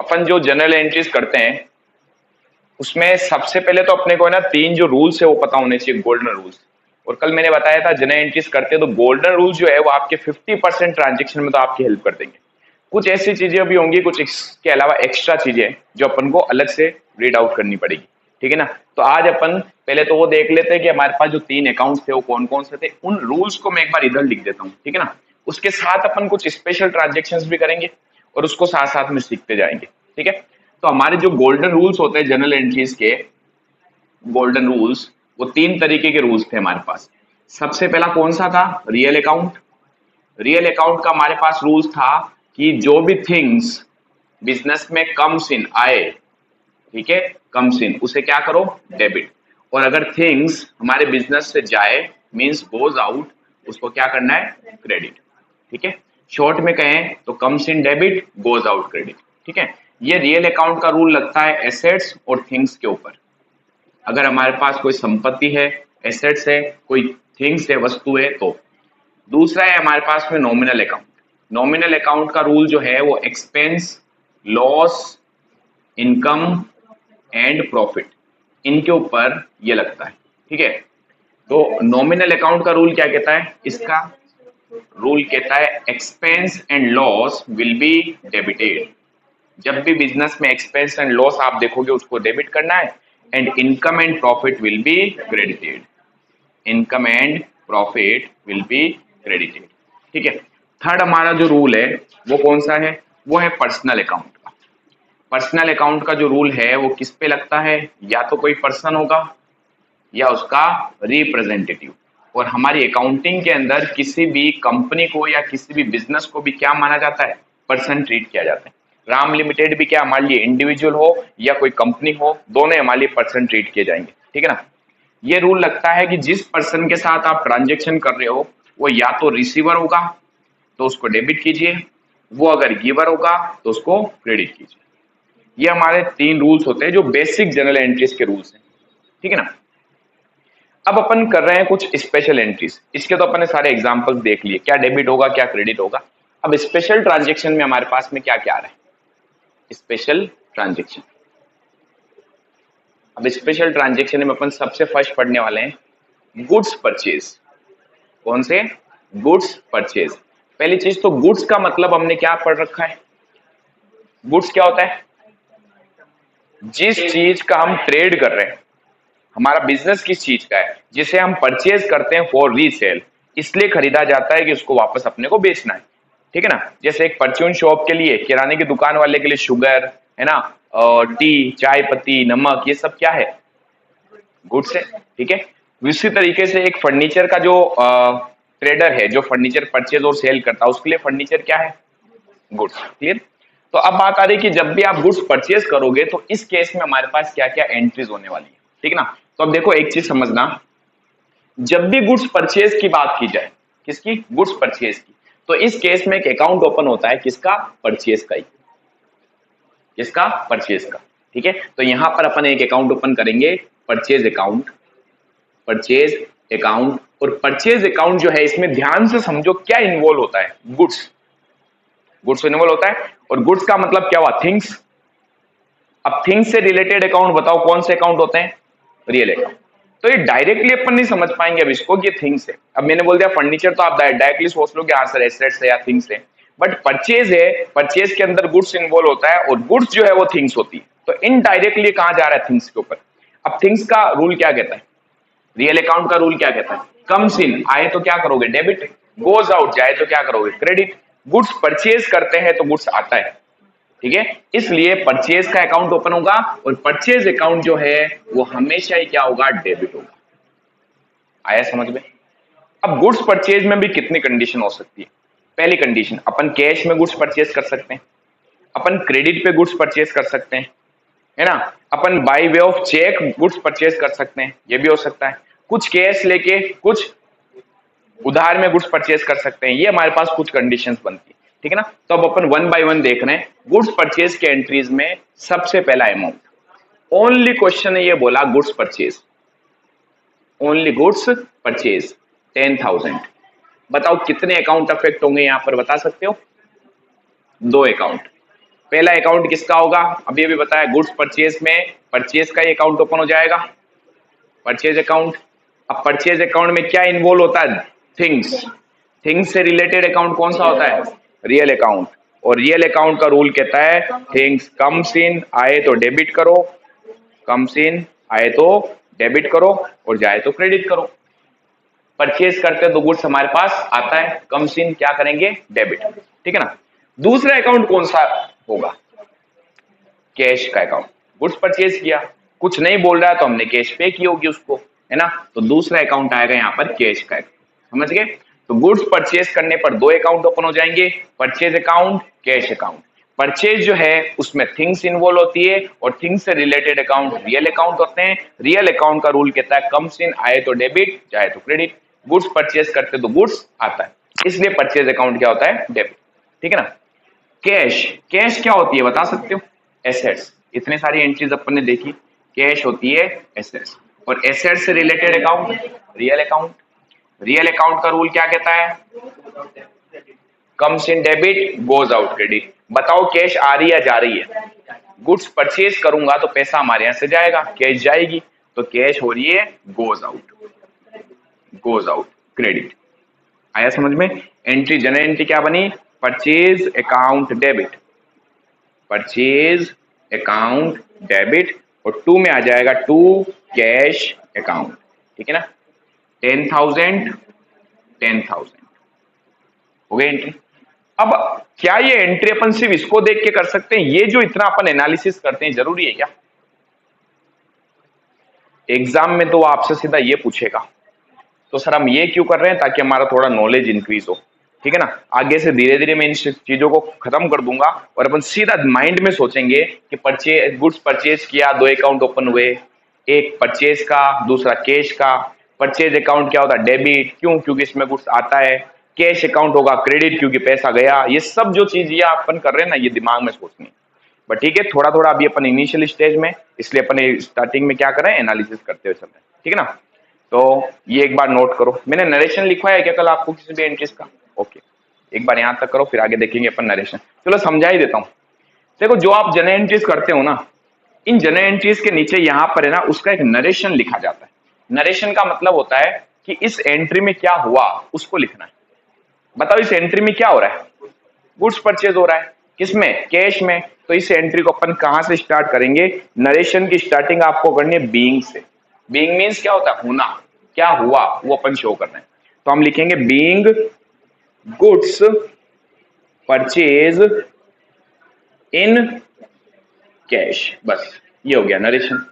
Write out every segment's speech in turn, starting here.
अपन जो general entries करते हैं उसमें सबसे पहले तो अपने को है ना तीन जो रूल्स है वो पता होने चाहिए, गोल्डन रूल्स। और कल मैंने बताया था जनरल एंट्रीज करते हैं तो गोल्डन रूल्स जो है वो आपके 50% ट्रांजेक्शन में तो आपकी हेल्प कर देंगे। कुछ ऐसी चीजें भी होंगी, कुछ इसके अलावा एक्स्ट्रा चीजें जो अपन को अलग से रीड आउट करनी पड़ेगी, ठीक है ना। तो आज अपन पहले तो वो देख लेते हैं कि हमारे पास जो तीन अकाउंट थे वो कौन कौन से थे। उन रूल्स को मैं एक बार इधर लिख देता हूँ, ठीक है ना। उसके साथ अपन कुछ स्पेशल ट्रांजेक्शन भी करेंगे और उसको साथ साथ में सीखते जाएंगे, ठीक है। तो हमारे जो गोल्डन रूल्स होते हैं जनरल एंट्रीज के, गोल्डन रूल्स, वो तीन तरीके के रूल्स थे हमारे पास। सबसे पहला कौन सा था? Real account. रियल अकाउंट का हमारे पास रूल्स था कि जो भी थिंग्स बिजनेस में कम्स इन आए, ठीक है, कम्स इन, उसे क्या करो? डेबिट। और अगर थिंग्स हमारे बिजनेस से जाए मींस गोज आउट, उसको क्या करना है? क्रेडिट, ठीक है। शॉर्ट में कहें तो comes in debit, goes out credit, ठीक है। ये रियल अकाउंट का रूल लगता है एसेट्स और थिंग्स के ऊपर। अगर हमारे पास कोई संपत्ति है, एसेट्स है, कोई थिंग्स है, वस्तु है तो। दूसरा है हमारे पास में नॉमिनल अकाउंट। नॉमिनल अकाउंट का रूल जो है वो expense, loss, income and profit, इनके ऊपर ये लगता है, ठीक है। तो नॉमिनल अकाउंट का रूल क्या कहता है? इसका रूल कहता है expense and loss will be debited. जब भी बिजनेस में एक्सपेंस एंड लॉस आप देखोगे उसको डेबिट करना है। And income and profit will be credited. Income and profit will be credited, ठीक है। थर्ड हमारा जो रूल है वो कौन सा है? वो है पर्सनल अकाउंट का। पर्सनल अकाउंट का जो रूल है वो किस पे लगता है? या तो कोई पर्सन होगा या उसका रिप्रेजेंटेटिव। और हमारी अकाउंटिंग के अंदर किसी भी कंपनी को या किसी भी बिजनेस को भी क्या माना जाता है? पर्सन ट्रीट किया जाता है। राम लिमिटेड भी क्या हमारे लिए इंडिविजुअल हो या कोई कंपनी हो, दोनों हमारे लिए पर्सन ट्रीट किए जाएंगे, ठीक है ना। ये रूल लगता है कि जिस पर्सन के साथ आप ट्रांजेक्शन कर रहे हो वो या तो रिसीवर होगा तो उसको डेबिट कीजिए, वो अगर गिवर होगा तो उसको क्रेडिट कीजिए। ये हमारे तीन रूल्स होते हैं जो बेसिक जनरल एंट्रीज के रूल्स हैं, ठीक है ना। अब अपन कर रहे हैं कुछ स्पेशल एंट्रीज। इसके तो अपन ने सारे एग्जांपल्स देख लिए, क्या डेबिट होगा क्या क्रेडिट होगा। अब स्पेशल ट्रांजेक्शन में हमारे पास में क्या क्या आ रहा है? Special transaction. अब स्पेशल ट्रांजेक्शन में अपन सबसे फर्स्ट पढ़ने वाले हैं गुड्स परचेज। कौन से? Goods purchase. पहली चीज तो गुड्स का मतलब हमने क्या पढ़ रखा है? गुड्स क्या होता है? जिस चीज का हम ट्रेड कर रहे हैं, हमारा बिजनेस किस चीज का है, जिसे हम परचेज करते हैं फॉर रीसेल, इसलिए खरीदा जाता है कि उसको वापस अपने को बेचना है, ठीक है ना। जैसे एक परचून शॉप के लिए, किराने की दुकान वाले के लिए शुगर है ना, और टी, चाय पत्ती, नमक, ये सब क्या है? गुड्स है, ठीक है। उसी तरीके से एक फर्नीचर का जो ट्रेडर है जो फर्नीचर परचेज और सेल करता है, उसके लिए फर्नीचर क्या है? गुड्स। क्लियर। तो अब बात आ रही कि जब भी आप गुड्स परचेज करोगे तो इस केस में हमारे पास क्या क्या एंट्रीज होने वाली है, ठीक है ना। तो अब देखो एक चीज समझना, जब भी गुड्स परचेज की बात की जाए, किसकी? गुड्स परचेज की, तो इस केस में एक अकाउंट ओपन होता है, किसका? परचेज का ही। किसका? परचेज का, ठीक है। तो यहां पर अपन एक अकाउंट ओपन करेंगे, परचेज अकाउंट। परचेज अकाउंट, और परचेज अकाउंट जो है इसमें ध्यान से समझो क्या इन्वॉल्व होता है? गुड्स। गुड्स इन्वॉल्व होता है, और गुड्स का मतलब क्या हुआ? थिंग्स। अब थिंग्स से रिलेटेड अकाउंट बताओ कौन से अकाउंट होते हैं? Real account. तो ये डायरेक्टली अपन नहीं समझ पाएंगे अब इसको कि थिंग्स है। अब मैंने बोल दिया फर्नीचर, तो आप डायरेक्टली सोच लो कि हाँ सर एसेट्स है या थिंग्स है। बट परचेज है, परचेज के अंदर गुड्स इन्वॉल्व होता है, और गुड्स जो है वो थिंग्स होती है। तो इनडायरेक्टली कहां जा रहा है? थिंग्स के ऊपर। अब थिंग्स का रूल क्या कहता है? रियल अकाउंट का रूल क्या कहता है? कम्स इन आए तो क्या करोगे? डेबिट। गोज आउट जाए तो क्या करोगे? क्रेडिट। गुड्स परचेज करते हैं तो गुड्स आता है, ठीक है। इसलिए परचेज का अकाउंट ओपन होगा, और परचेज अकाउंट जो है वो हमेशा ही क्या होगा? डेबिट होगा। आया समझ में? अब गुड्स परचेज में भी कितनी कंडीशन हो सकती है? पहली कंडीशन, अपन कैश में गुड्स परचेज कर सकते हैं, अपन क्रेडिट पे गुड्स परचेज कर सकते हैं, है ना। अपन by way of cheque goods purchase कर सकते हैं, ये भी हो सकता है। कुछ कैश लेके कुछ उधार में गुड्स परचेज कर सकते हैं, ये हमारे पास कुछ कंडीशंस बनती है, ठीक है ना। तो अब अपन वन बाय वन देख रहे हैं। गुड्स परचेज के एंट्रीज में सबसे पहला अमाउंट, ओनली क्वेश्चन है ये बोला goods purchase, only goods purchase 10,000। बताओ कितने अकाउंट अफेक्ट होंगे यहां पर, बता सकते हो? दो अकाउंट। पहला अकाउंट किसका होगा, अभी अभी बताया, गुड्स परचेज में परचेज का अकाउंट ओपन हो जाएगा, परचेज अकाउंट। अब परचेज अकाउंट में क्या इन्वॉल्व होता है, थिंग्स, थिंग्स से रिलेटेड अकाउंट कौन सा होता है, रियल अकाउंट। और रियल अकाउंट का रूल कहता है थिंग्स कम्स इन, आए तो डेबिट करो, कम्स इन आए तो डेबिट करो और जाए तो क्रेडिट करो। परचेज करते हैं तो गुड्स हमारे पास आता है, कम्स इन क्या करेंगे, डेबिट, ठीक है ना। दूसरा अकाउंट कौन सा होगा, कैश का अकाउंट। गुड्स परचेज किया, कुछ नहीं बोल रहा है तो हमने कैश पे की होगी उसको, है ना, तो दूसरा अकाउंट आएगा यहाँ पर कैश का, समझ गए। तो गुड्स परचेज करने पर दो अकाउंट ओपन हो जाएंगे, purchase account, cash account. Purchase जो है उसमें थिंग्स इन्वॉल्व होती है और थिंग्स से रिलेटेड अकाउंट रियल अकाउंट होते हैं। रियल अकाउंट का रूल कहता है कम्स इन, आए तो डेबिट जाए तो क्रेडिट। गुड्स परचेज करते तो गुड्स आता है, इसलिए परचेज अकाउंट क्या होता है, डेबिट, ठीक है ना। कैश, कैश क्या होती है बता सकते हो, एसेट्स। इतने सारी एंट्रीज अपन ने देखी, कैश होती है एसेट्स, और एसेट्स से related account real account. Real account का रूल क्या कहता है, comes in debit goes out credit. बताओ कैश आ रही है जा रही है, गुड्स परचेज करूंगा तो पैसा हमारे यहां से जाएगा, कैश जाएगी, तो कैश हो रही है goes out, goes out credit. आया समझ में। एंट्री, जनरल एंट्री क्या बनी, purchase account debit, purchase account debit, और टू में आ जाएगा टू कैश अकाउंट, ठीक है ना। 10,000 10,000 हो गई एंट्री। अब क्या ये एंट्री अपन सिर्फ इसको देख के कर सकते हैं, ये जो इतना अपन एनालिसिस करते हैं जरूरी है क्या। एग्जाम में तो आपसे सीधा ये पूछेगा, तो सर हम ये क्यों कर रहे हैं, ताकि हमारा थोड़ा नॉलेज इंक्रीज हो, ठीक है ना। आगे से धीरे धीरे मैं इन चीजों को खत्म कर दूंगा और अपन सीधा माइंड में सोचेंगे कि परचेज, गुड्स परचेज किया, दो अकाउंट ओपन हुए, एक परचेज का दूसरा कैश का। परचेज अकाउंट क्या होता है, डेबिट, क्यों, क्योंकि इसमें गुड्स आता है। कैश अकाउंट होगा क्रेडिट, क्योंकि पैसा गया। ये सब जो चीज ये अपन कर रहे हैं ना, ये दिमाग में सोचनी, बट ठीक है, थोड़ा थोड़ा अभी अपन इनिशियल स्टेज में, इसलिए अपन स्टार्टिंग में क्या कर रहे हैं, एनालिसिस करते हुए चल रहे हैं, ठीक है ना। तो ये एक बार नोट करो, मैंने नरेशन लिखवाया है क्या कल आपको किसी भी एंट्रीज का, ओके, एक बार यहां तक करो, फिर आगे देखेंगे अपन नरेशन। चलो समझा ही देता हूं। देखो जो आप जनरल एंट्रीज करते हो ना, इन जनरल एंट्रीज के नीचे यहां पर है ना, उसका एक नरेशन लिखा जाता है। नरेशन का मतलब होता है कि इस एंट्री में क्या हुआ उसको लिखना है। बताओ इस एंट्री में क्या हो रहा है, गुड्स परचेज हो रहा है, किसमें, कैश में। तो इस एंट्री को अपन कहां से स्टार्ट करेंगे, नरेशन की स्टार्टिंग आपको करनी है बीइंग से। बीइंग मींस क्या होता है, होना, क्या हुआ वो अपन शो कर रहे हैं। तो हम लिखेंगे being goods purchase in cash, बस ये हो गया नरेशन।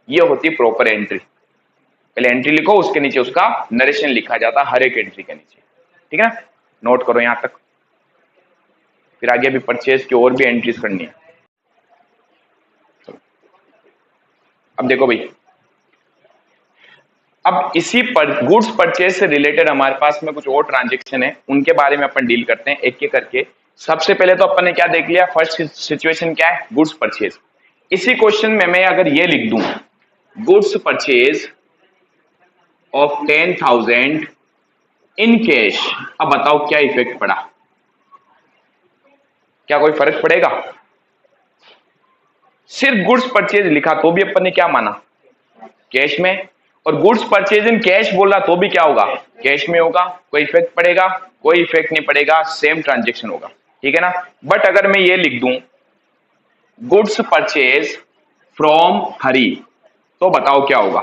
ये होती प्रॉपर एंट्री। पहले एंट्री लिखो, उसके नीचे उसका नरेशन लिखा जाता हर एक एंट्री के नीचे, ठीक है ना। नोट करो यहां तक, फिर आगे भी परचेज की और भी एंट्रीज करनी है। अब देखो भाई, अब इसी पर गुड्स परचेज से रिलेटेड हमारे पास में कुछ और ट्रांजेक्शन है, उनके बारे में अपन डील करते हैं एक एक करके। सबसे पहले तो अपन ने क्या देख लिया, फर्स्ट सिचुएशन क्या है, गुड्स परचेज। इसी क्वेश्चन में मैं अगर ये लिख दूं, goods purchase of 10,000 in cash, अब बताओ क्या इफेक्ट पड़ा, क्या कोई फर्क पड़ेगा। सिर्फ गुड्स परचेज लिखा तो भी अपन ने क्या माना, कैश में, और गुड्स परचेज इन कैश बोला तो भी क्या होगा, कैश में होगा। कोई इफेक्ट पड़ेगा, कोई इफेक्ट नहीं पड़ेगा, सेम ट्रांजेक्शन होगा, ठीक है ना। बट अगर मैं ये लिख दूं गुड्स परचेज फ्रॉम हरी, तो बताओ क्या होगा,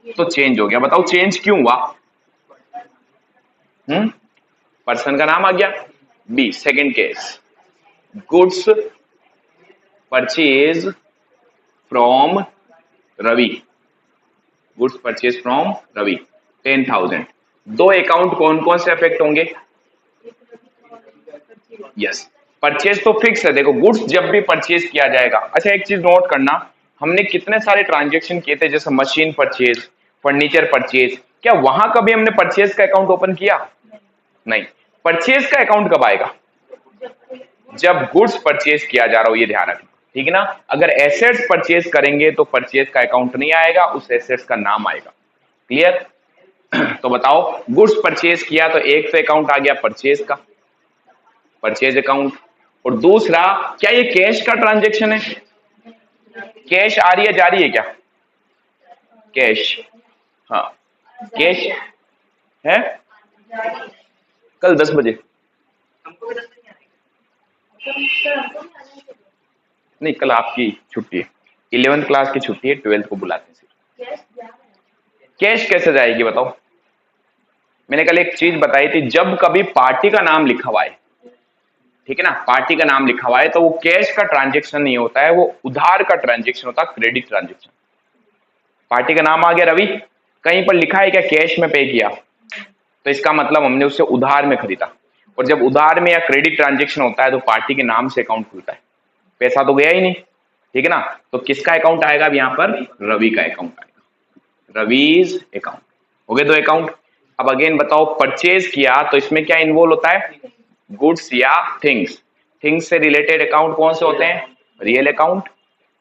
तो चेंज हो गया। बताओ चेंज क्यों हुआ, पर्सन का नाम आ गया। B second case, goods purchase from Ravi, goods purchase from Ravi 10,000। दो अकाउंट कौन कौन से अफेक्ट होंगे, यस, परचेज तो फिक्स है। देखो गुड्स जब भी परचेज किया जाएगा, अच्छा एक चीज नोट करना, हमने कितने सारे ट्रांजेक्शन किए थे, जैसे मशीन परचेज, फर्नीचर परचेज, क्या वहां कभी हमने परचेज का अकाउंट ओपन किया, नहीं। परचेज का अकाउंट कब आएगा, जब गुड्स परचेज किया जा रहा हो, ये ध्यान रखना, ठीक है ना। अगर एसेट्स परचेज करेंगे तो परचेज का अकाउंट नहीं आएगा, उस एसेट्स का नाम आएगा, क्लियर। तो बताओ गुड्स परचेज किया तो एक तो अकाउंट आ गया परचेज का, परचेज अकाउंट, और दूसरा, क्या ये कैश का ट्रांजेक्शन है? कैश आ रही है जा रही है क्या? कैश, हाँ कैश है। कल 10 बजे नहीं, कल आपकी छुट्टी है, 11th क्लास की छुट्टी है, 12th को बुलाते हैं। कैश कैसे जाएगी बताओ? मैंने कल एक चीज बताई थी, जब कभी पार्टी का नाम लिखा हुआ है, ठीक है ना, पार्टी का नाम लिखा हुआ है, तो वो कैश का ट्रांजेक्शन नहीं होता है, वो उधार का ट्रांजेक्शन होता है, क्रेडिट ट्रांजेक्शन। पार्टी का नाम आ गया रवि, कहीं पर लिखा है क्या कैश में पे किया, तो इसका मतलब हमने उससे उधार में खरीदा। और जब उधार में या क्रेडिट ट्रांजेक्शन होता है तो पार्टी के नाम से अकाउंट खुलता है, पैसा तो गया ही नहीं, ठीक है ना। तो किसका अकाउंट आएगा अब यहाँ पर? रवि का अकाउंट आएगा, रवीज अकाउंट। हो गए दो अकाउंट। अब अगेन बताओ, परचेज किया तो इसमें क्या इन्वॉल्व होता है? गुड्स या थिंग्स। थिंग्स से रिलेटेड अकाउंट कौन से होते हैं? Real account.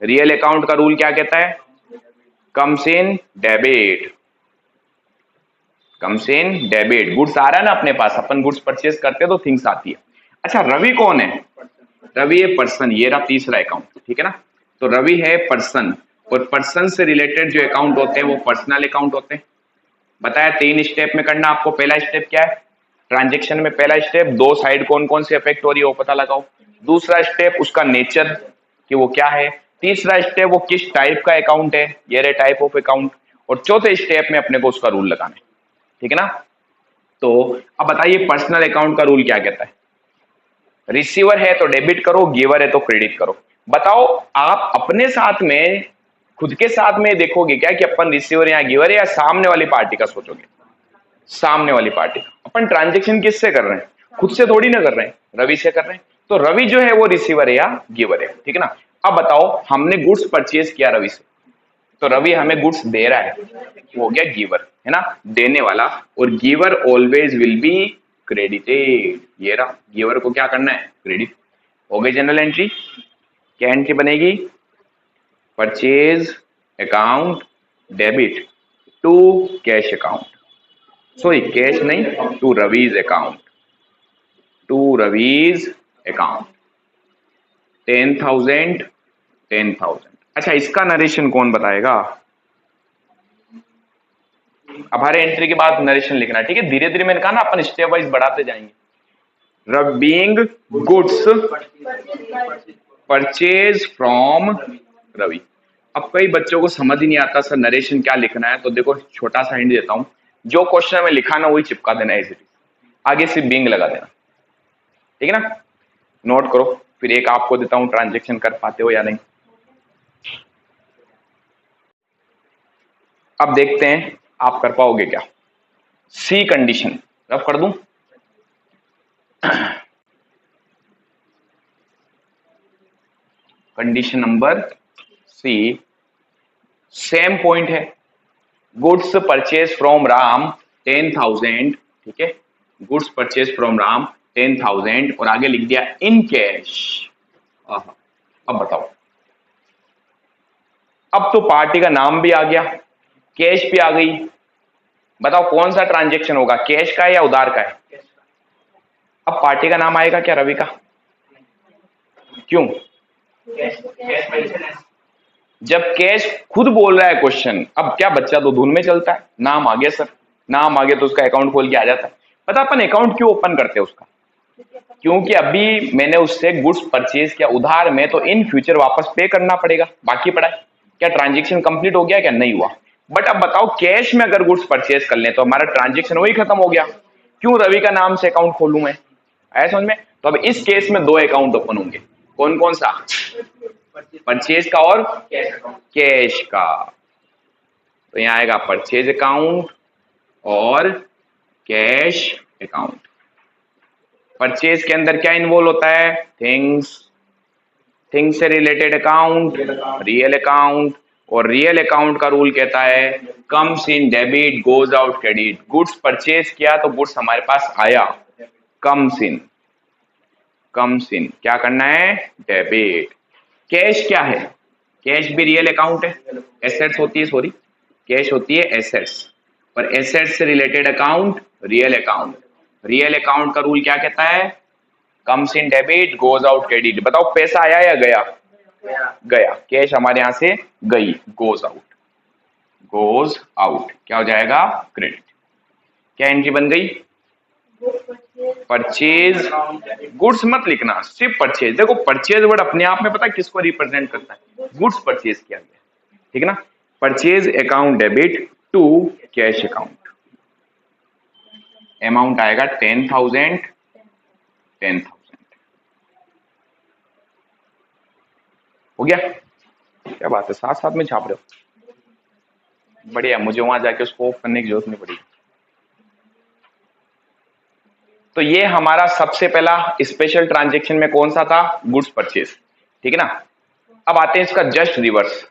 रियल अकाउंट का रूल क्या कहता है? Comes in debit, comes in debit. Goods आ रहा है ना अपने पास, अपन गुड्स परचेज करते हैं तो थिंग्स आती है। अच्छा, रवि कौन है? रवि है पर्सन, ये रहा तीसरा अकाउंट, ठीक है ना। तो रवि है पर्सन, और पर्सन से रिलेटेड जो अकाउंट होते हैं वो पर्सनल अकाउंट होते हैं। बताया 3 स्टेप में करना आपको। पहला स्टेप क्या है? ट्रांजेक्शन में पहला स्टेप, दो साइड कौन कौन से अफेक्ट हो रही है वो पता लगाओ। दूसरा स्टेप, उसका नेचर कि वो क्या है। तीसरा स्टेप, वो किस टाइप का अकाउंट है, ये रे टाइप ऑफ अकाउंट। और चौथे स्टेप में अपने को उसका रूल लगाना है, ठीक है ना। तो अब बताइए पर्सनल अकाउंट का रूल क्या कहता है? रिसीवर है तो डेबिट करो, गिवर है तो क्रेडिट करो। बताओ, आप अपने साथ में, खुद के साथ में देखोगे क्या कि अपन रिसीवर या गिवर है, या सामने वाली पार्टी का सोचोगे? सामने वाली पार्टी का। अपन ट्रांजेक्शन किससे कर रहे हैं? खुद से थोड़ी ना कर रहे हैं, रवि से कर रहे हैं। तो रवि जो है वो रिसीवर है या गिवर है, ठीक है ना। अब बताओ, हमने गुड्स परचेज किया रवि से, तो रवि हमें गुड्स दे रहा है, वो हो गया गिवर, है ना, देने वाला। और giver always will be credited. ये रहा, गिवर को क्या करना है? क्रेडिट। हो गई जनरल एंट्री। क्या एंट्री बनेगी? Purchase account debit to cash account, sorry cash नहीं, to Ravi's account, to Ravi's account. 10,000 10,000। अच्छा, इसका नरेशन कौन बताएगा? अब हर एंट्री के बाद नरेशन लिखना, ठीक है। धीरे धीरे मैंने कहा ना, अपन स्टेप वाइज बढ़ाते जाएंगे। Being goods purchase from Ravi. अब कई बच्चों को समझ ही नहीं आता सर नरेशन क्या लिखना है, तो देखो छोटा सा हिंट देता हूं, जो क्वेश्चन में लिखा ना वही चिपका देना है, आगे से बीइंग लगा देना, ठीक है ना। नोट करो, फिर एक आपको देता हूं, ट्रांजेक्शन कर पाते हो या नहीं। अब देखते हैं आप कर पाओगे क्या। सी कंडीशन रफ कर दूं? Condition number C, same point है। गुड्स परचेज फ्रॉम राम 10,000, ठीक है। गुड्स परचेज फ्रॉम राम 10,000 और आगे लिख दिया इन कैश। अब बताओ, अब तो पार्टी का नाम भी आ गया, कैश भी आ गई। बताओ कौन सा ट्रांजेक्शन होगा, कैश का है या उधार का है? अब पार्टी का नाम आएगा क्या रवि का? क्यों? जब कैश खुद बोल रहा है क्वेश्चन, अब क्या बच्चा तो धुन में चलता है, नाम आ गया सर, नाम आ गया तो उसका अकाउंट खोल के आ जाता है। पता अपन अकाउंट क्यों ओपन करते हैं उसका? क्योंकि अभी मैंने उससे गुड्स परचेज किया उधार में, तो इन फ्यूचर वापस पे करना पड़ेगा, बाकी पड़ा है। क्या ट्रांजेक्शन कंप्लीट हो गया क्या? नहीं हुआ। बट अब बताओ, कैश में अगर गुड्स परचेज कर लें तो हमारा ट्रांजेक्शन वही खत्म हो गया, क्यों रवि का नाम से अकाउंट खोलूं मैं? आया समझ में? तो अब इस केस में दो अकाउंट ओपन होंगे, कौन कौन सा? परचेज का और कैश का। तो यहां आएगा परचेज अकाउंट और कैश अकाउंट। परचेज के अंदर क्या इन्वॉल्व होता है? थिंग्स, थिंग्स से रिलेटेड अकाउंट रियल अकाउंट, और रियल अकाउंट का रूल कहता है comes in debit goes out credit. Goods purchase किया तो गुड्स हमारे पास आया, कम्स इन, कम्स इन क्या करना है? डेबिट। कैश क्या है? कैश भी रियल अकाउंट है, एसेट्स होती है, सॉरी कैश होती है एसेट्स, और एसेट्स से related account real account. Real account का रूल क्या कहता है? Comes in debit goes out credit. बताओ पैसा आया या गया? गया। कैश हमारे यहां से गई, गोज आउट। गोज आउट क्या हो जाएगा? क्रेडिट। क्या एंट्री बन गई? परचेज। गुड्स मत लिखना, सिर्फ परचेज। देखो परचेज वर्ड अपने आप में पता है किसको रिप्रेजेंट करता है? गुड्स परचेज किया गया, ठीक है ना। Purchase account debit to cash account. Amount आएगा 10,000। 10,000 हो गया। क्या बात है, साथ साथ में छाप रहे हो, बढ़िया। मुझे वहां जाके उसको ऑफ करने की जरूरत नहीं पड़ी। तो ये हमारा सबसे पहला स्पेशल ट्रांजेक्शन में कौन सा था? गुड्स परचेज, ठीक है ना। अब आते हैं इसका जस्ट रिवर्स।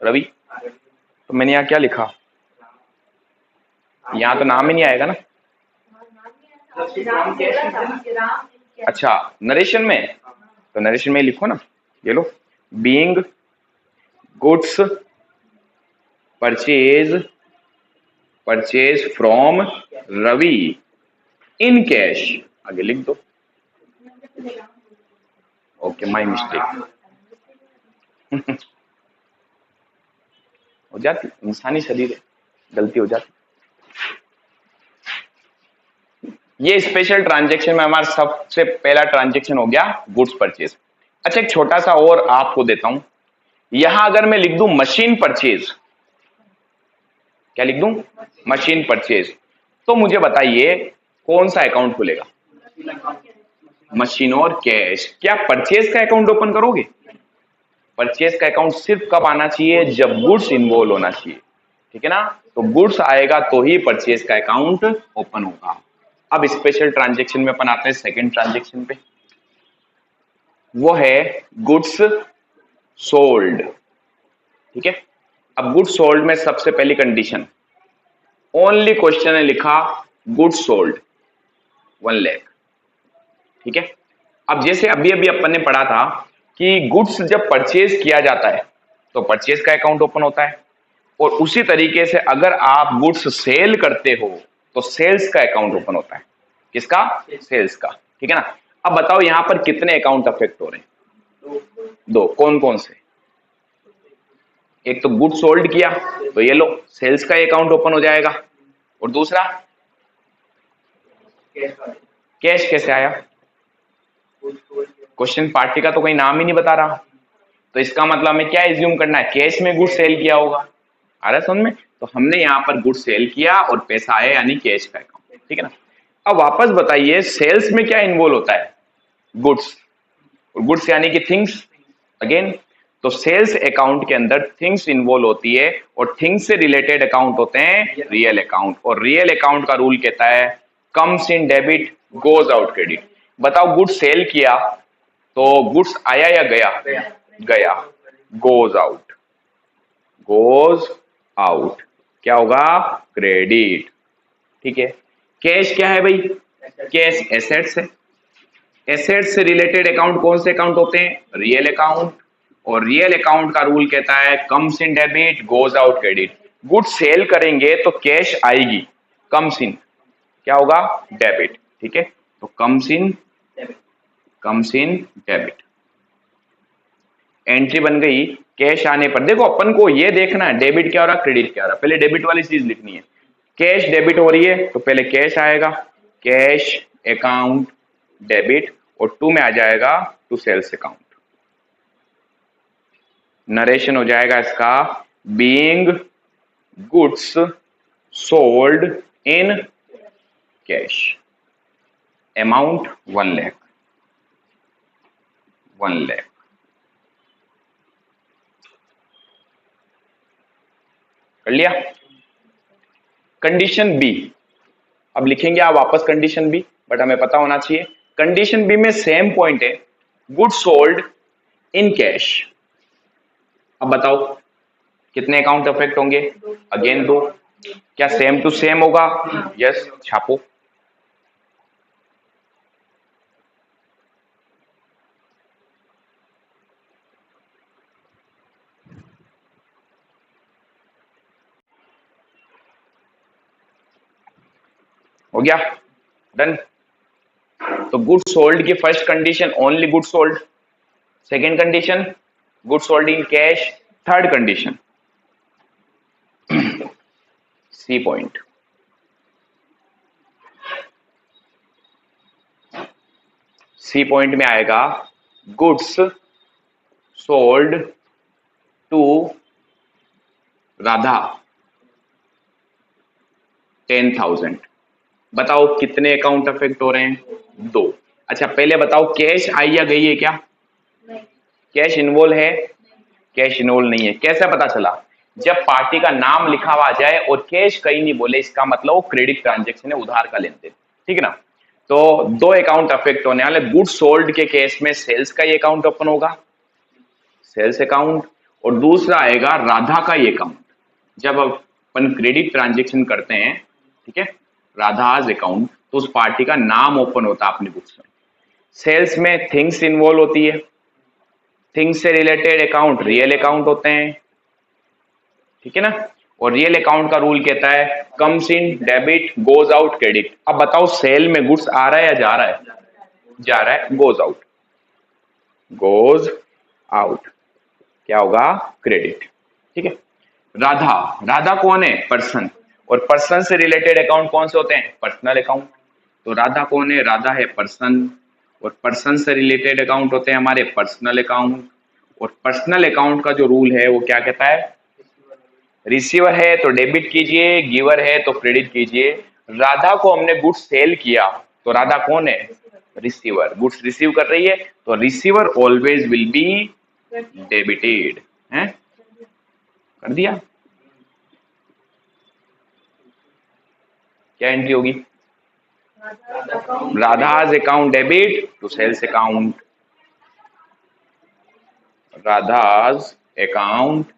रवि, तो मैंने यहाँ क्या लिखा? यहाँ तो नाम ही नहीं आएगा ना। अच्छा, नरेशन में, तो नरेशन में लिखो ना, ये लो। Being goods purchase from Ravi in cash, आगे लिख दो। Okay, my mistake. हो जाती, इंसानी शरीर है, गलती हो जाती। ये स्पेशल ट्रांजेक्शन में हमारा सबसे पहला ट्रांजेक्शन हो गया गुड्स परचेज। अच्छा, एक छोटा सा और आपको देता हूं। यहां अगर मैं लिख दूं मशीन परचेज, क्या लिख दूं? मशीन परचेज, तो मुझे बताइए कौन सा अकाउंट खुलेगा? मशीन और कैश। क्या परचेज का अकाउंट ओपन करोगे? परचेज का अकाउंट सिर्फ कब आना चाहिए? जब गुड्स इन्वॉल्व होना चाहिए, ठीक है ना। तो गुड्स आएगा तो ही परचेज का अकाउंट ओपन होगा। अब स्पेशल ट्रांजेक्शन में अपन आते हैं सेकंड ट्रांजेक्शन पे, वो है गुड्स सोल्ड, ठीक है। अब गुड्स सोल्ड में सबसे पहली कंडीशन, ओनली क्वेश्चन है लिखा गुड्स सोल्ड 1 लाख, ठीक है। अब जैसे अभी अभी अपन ने पढ़ा था कि गुड्स जब परचेज किया जाता है तो परचेज का अकाउंट ओपन होता है, और उसी तरीके से अगर आप गुड्स सेल करते हो तो सेल्स का अकाउंट ओपन होता है। किसका? सेल्स का, ठीक है ना। अब बताओ यहां पर कितने अकाउंट अफेक्ट हो रहे हैं? दो। कौन कौन से? एक तो गुड्स सोल्ड किया तो ये लो सेल्स का अकाउंट ओपन हो जाएगा, और दूसरा कैश कैसे आया? क्वेश्चन पार्टी का तो कोई नाम ही नहीं बता रहा, तो इसका मतलब हमें क्या एज्यूम करना है? कैश में गुड्स सेल किया होगा। आ रहा है समझ में? तो हमने यहाँ पर गुड्स सेल किया और पैसा आया, यानी कैश का अकाउंट, ठीक है ना। अब वापस बताइए सेल्स में क्या इन्वॉल्व होता है? गुड्स, और गुड्स यानी कि थिंग्स अगेन। तो सेल्स अकाउंट के अंदर थिंग्स इन्वॉल्व होती है, और थिंग्स से रिलेटेड अकाउंट होते हैं रियल अकाउंट, और रियल अकाउंट का रूल कहता है comes in debit goes out credit. बताओ गुड्स सेल किया तो गुड्स आया या गया? गया। गोज आउट, गोज आउट क्या होगा? क्रेडिट, ठीक है। कैश क्या है भाई? कैश एसेट्स है। एसेट्स से रिलेटेड अकाउंट कौन से अकाउंट होते हैं? रियल अकाउंट, और रियल अकाउंट का रूल कहता है comes in debit goes out credit. Goods sale करेंगे तो कैश आएगी, कम्स इन क्या होगा? डेबिट, ठीक है। तो कम्स इन डेबिट, एंट्री बन गई। कैश आने पर देखो अपन को ये देखना है डेबिट क्या हो रहा, क्रेडिट क्या हो रहा। पहले डेबिट वाली चीज लिखनी है। कैश डेबिट हो रही है तो पहले कैश आएगा, कैश अकाउंट डेबिट, और टू में आ जाएगा टू सेल्स अकाउंट। नरेशन हो जाएगा इसका being goods sold in cash, amount 1 lakh. 1 lakh कर लिया। कंडीशन बी, अब लिखेंगे आप वापस कंडीशन बी, बट हमें पता होना चाहिए कंडीशन बी में सेम पॉइंट है, गुड्स सोल्ड इन कैश। अब बताओ कितने अकाउंट अफेक्ट होंगे? अगेन दो। क्या सेम टू सेम होगा? यस, छापो। हो गया, डन। तो गुड्स सोल्ड की first condition only goods sold, second condition goods sold in cash, third condition C point, C point में आएगा गुड्स सोल्ड टू राधा 10,000। बताओ कितने अकाउंट अफेक्ट हो रहे हैं? 2। अच्छा पहले बताओ कैश आई या गई है क्या? कैश इन्वॉल्व है? कैश इन्वॉल्व नहीं है। कैसे पता चला? जब पार्टी का नाम लिखा हुआ जाए और कैश कहीं नहीं बोले, इसका मतलब वो क्रेडिट ट्रांजेक्शन है, उधार का लेन देन, ठीक है ना। तो 2 अकाउंट अफेक्ट होने वाले। गुड्स सोल्ड के केस में सेल्स का ही अकाउंट ओपन होगा, सेल्स अकाउंट, और दूसरा आएगा राधा का ही अकाउंट। जब अपन क्रेडिट ट्रांजेक्शन करते हैं, ठीक है, राधाज अकाउंट, तो उस पार्टी का नाम ओपन होता है अपने बुक्स में। सेल्स में थिंग्स इन्वॉल्व होती है, थिंग्स से रिलेटेड अकाउंट रियल अकाउंट होते हैं, ठीक है ना। और रियल अकाउंट का रूल कहता है comes in debit goes out credit. अब बताओ सेल में गुड्स आ रहा है या जा रहा है? जा रहा है, गोज आउट, गोज आउट क्या होगा? क्रेडिट, ठीक है। राधा, राधा कौन है? पर्सन, और पर्सन से रिलेटेड अकाउंट कौन से होते हैं? Personal account. तो राधा कौन है? राधा है पर्सन, और पर्सन से रिलेटेड अकाउंट होते हैं हमारे पर्सनल अकाउंट। और पर्सनल अकाउंट का जो रूल है वो क्या कहता है? रिसीवर है तो डेबिट कीजिए, गिवर है तो क्रेडिट कीजिए। राधा को हमने गुड्स सेल किया, तो राधा कौन है? रिसीवर, गुड्स रिसीव कर रही है, तो receiver always will be debited है। कर दिया? क्या एंट्री होगी? Radha's account debit to sales account, Radha's account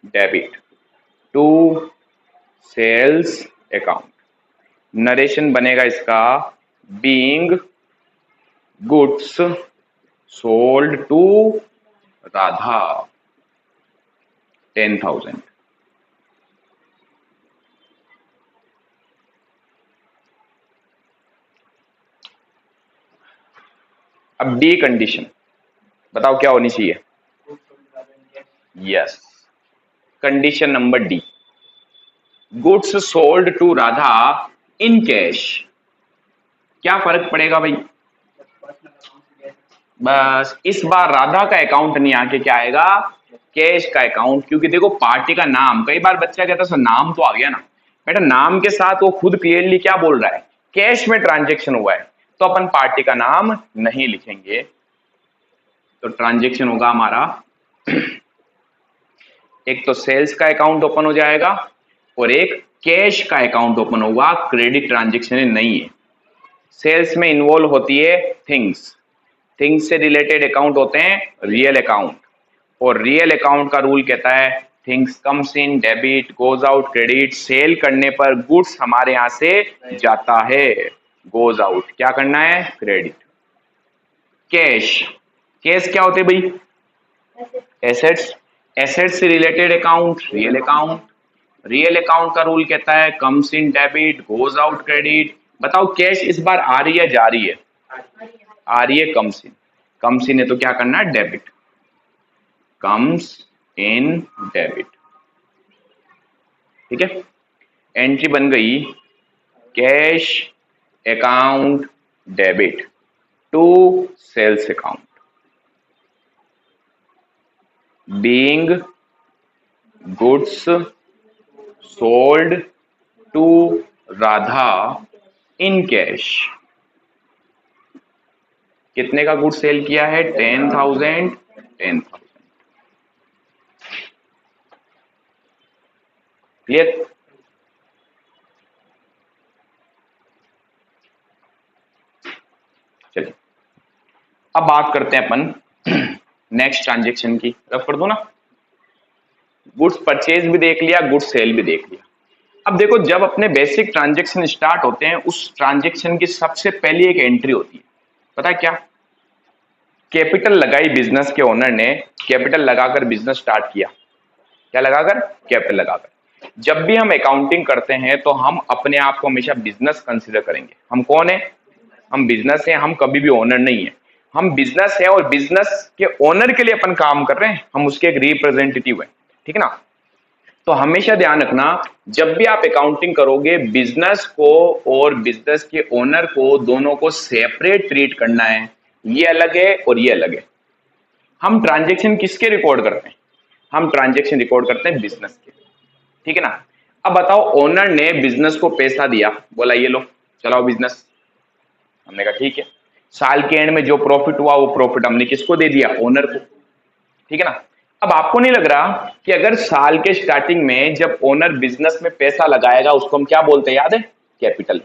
debit to sales account. Narration बनेगा इसका being goods sold to Radha 10,000। अब डी कंडीशन बताओ क्या होनी चाहिए? Yes, condition number D, goods sold to Radha in cash. क्या फर्क पड़ेगा भाई? बस इस बार राधा का अकाउंट नहीं आके क्या आएगा? कैश का अकाउंट। क्योंकि देखो पार्टी का नाम, कई बार बच्चा कहता है सर नाम तो आ गया ना, बेटा नाम के साथ वो खुद क्लियरली क्या बोल रहा है? कैश में ट्रांजेक्शन हुआ है, तो अपन पार्टी का नाम नहीं लिखेंगे, तो ट्रांजेक्शन होगा हमारा एक तो सेल्स का अकाउंट ओपन हो जाएगा और एक कैश का अकाउंट ओपन होगा। क्रेडिट ट्रांजेक्शन नहीं है। सेल्स में इन्वॉल्व होती है थिंग्स, थिंग्स से रिलेटेड अकाउंट होते हैं रियल अकाउंट, और रियल अकाउंट का रूल कहता है things comes in debit goes out credit. Sale करने पर गुड्स हमारे यहां से जाता है, गोज आउट क्या करना है? क्रेडिट। कैश, कैश क्या होते भाई? एसेट्स, एसेट्स से related account real account. Real account का रूल कहता है comes in debit goes out credit. बताओ कैश इस बार आ रही है जा रही है? आ रही है, कम्स इन, कम्स इन है तो क्या करना है? डेबिट, कम्स इन डेबिट, ठीक है। एंट्री बन गई cash account debit to sales account being goods sold to Radha in cash. कितने का गुड सेल किया है? 10,000, 10,000। क्लियर? चलिए अब बात करते हैं अपन नेक्स्ट ट्रांजेक्शन की। रफ कर दो ना, गुड्स परचेज भी देख लिया, गुड्स सेल भी देख लिया। अब देखो जब अपने बेसिक ट्रांजेक्शन स्टार्ट होते हैं, उस ट्रांजेक्शन की सबसे पहली एक एंट्री होती है, पता है क्या? कैपिटल लगाई बिजनेस के ओनर ने, कैपिटल लगाकर बिजनेस स्टार्ट किया। क्या लगाकर? कैपिटल लगाकर। जब भी हम अकाउंटिंग करते हैं तो हम अपने आप को हमेशा बिजनेस कंसिडर करेंगे। हम कौन है? हम बिजनेस है, हम कभी भी ओनर नहीं है। हम बिजनेस है और बिजनेस के ओनर के लिए अपन काम कर रहे हैं, हम उसके एक रिप्रेजेंटेटिव हैं, ठीक है ना। तो हमेशा ध्यान रखना, जब भी आप अकाउंटिंग करोगे, बिजनेस को और बिजनेस के ओनर को दोनों को सेपरेट ट्रीट करना है। ये अलग है और ये अलग है। हम ट्रांजेक्शन किसके रिकॉर्ड करते हैं? हम ट्रांजेक्शन रिकॉर्ड करते हैं बिजनेस के, ठीक है ना। अब बताओ, ओनर ने बिजनेस को पैसा दिया, बोला ये लो चलाओ बिजनेस, हमने कहा ठीक है। साल के एंड में जो प्रॉफिट हुआ वो प्रॉफिट हमने किसको दे दिया? ओनर को, ठीक है ना। अब आपको नहीं लग रहा कि अगर साल के स्टार्टिंग में जब ओनर बिजनेस में पैसा लगाएगा उसको हम क्या बोलते हैं, याद है? कैपिटल।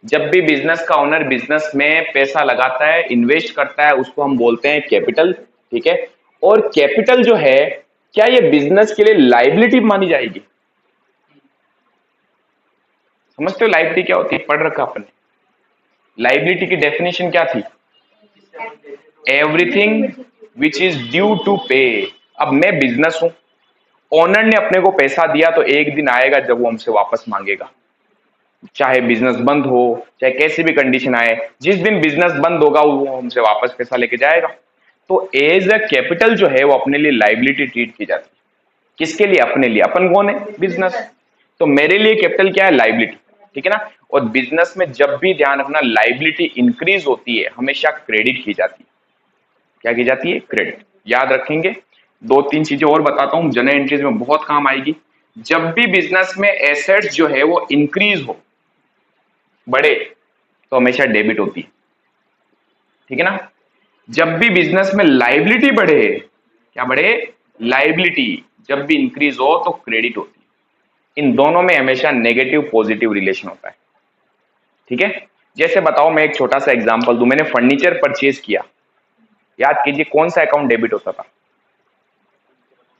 जब भी बिजनेस का ओनर बिजनेस में पैसा लगाता है, इन्वेस्ट करता है, उसको हम बोलते हैं कैपिटल, ठीक है। और कैपिटल जो है, क्या ये बिजनेस के लिए लाइबिलिटी मानी जाएगी? समझते हो लाइबिलिटी क्या होती है? पढ़ रखा आपने। लाइबिलिटी की डेफिनेशन क्या थी? Everything which is due to pay. अब मैं बिजनेस हूं, ओनर ने अपने को पैसा दिया, तो एक दिन आएगा जब वो हमसे वापस मांगेगा, चाहे बिजनेस बंद हो, चाहे कैसी भी कंडीशन आए। जिस दिन बिजनेस बंद होगा वो हमसे वापस पैसा लेके जाएगा। तो एज अ कैपिटल जो है वो अपने लिए लाइबिलिटी ट्रीट की जाती है। किसके लिए? अपने लिए। अपन कौन है? बिजनेस। तो मेरे लिए कैपिटल क्या है? लाइबिलिटी, ठीक है ना। और बिजनेस में जब भी ध्यान रखना, लाइबिलिटी इंक्रीज होती है हमेशा क्रेडिट की जाती है। क्या की जाती है? क्रेडिट। याद रखेंगे। दो तीन चीजें और बताता हूं, जनरल एंट्रीज में बहुत काम आएगी। जब भी बिजनेस में एसेट्स जो है वो इंक्रीज हो, बढ़े, तो हमेशा डेबिट होती है, ठीक है ना। जब भी बिजनेस में लाइबिलिटी बढ़े, क्या बढ़े? लाइबिलिटी जब भी इंक्रीज हो तो क्रेडिट होती है। इन दोनों में हमेशा नेगेटिव पॉजिटिव रिलेशन होता है, ठीक है। जैसे बताओ, मैं एक छोटा सा एग्जांपल दूं। मैंने फर्नीचर परचेज किया, याद कीजिए कौन सा अकाउंट डेबिट होता था?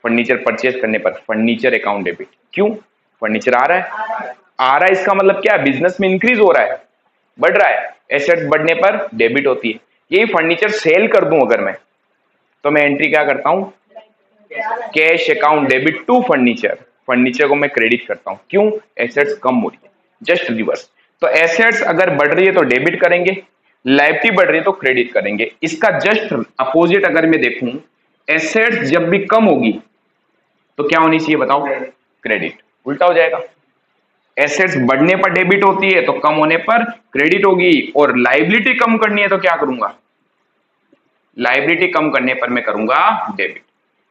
फर्नीचर परचेज करने पर फर्नीचर अकाउंट डेबिट। क्यों? फर्नीचर आ रहा है, आ रहा है, इसका मतलब क्या है? बिजनेस में इंक्रीज हो रहा है, बढ़ रहा है। एसेट्स बढ़ने पर डेबिट होती है। यही फर्नीचर सेल कर दूं अगर मैं, तो मैं एंट्री क्या करता हूं? Cash account debit to furniture. Furniture को मैं क्रेडिट करता हूं। क्यों? एसेट्स कम हो रही है, जस्ट रिवर्स। तो एसेट्स अगर बढ़ रही है तो डेबिट करेंगे, लायबिलिटी बढ़ रही है तो क्रेडिट करेंगे। इसका जस्ट अपोजिट अगर मैं देखूं, एसेट्स जब भी कम होगी तो क्या होनी चाहिए बताओ? क्रेडिट। उल्टा हो जाएगा। एसेट्स बढ़ने पर डेबिट होती है तो कम होने पर क्रेडिट होगी, और लाइबिलिटी कम करनी है तो क्या करूंगा? लाइबिलिटी कम करने पर मैं करूंगा डेबिट।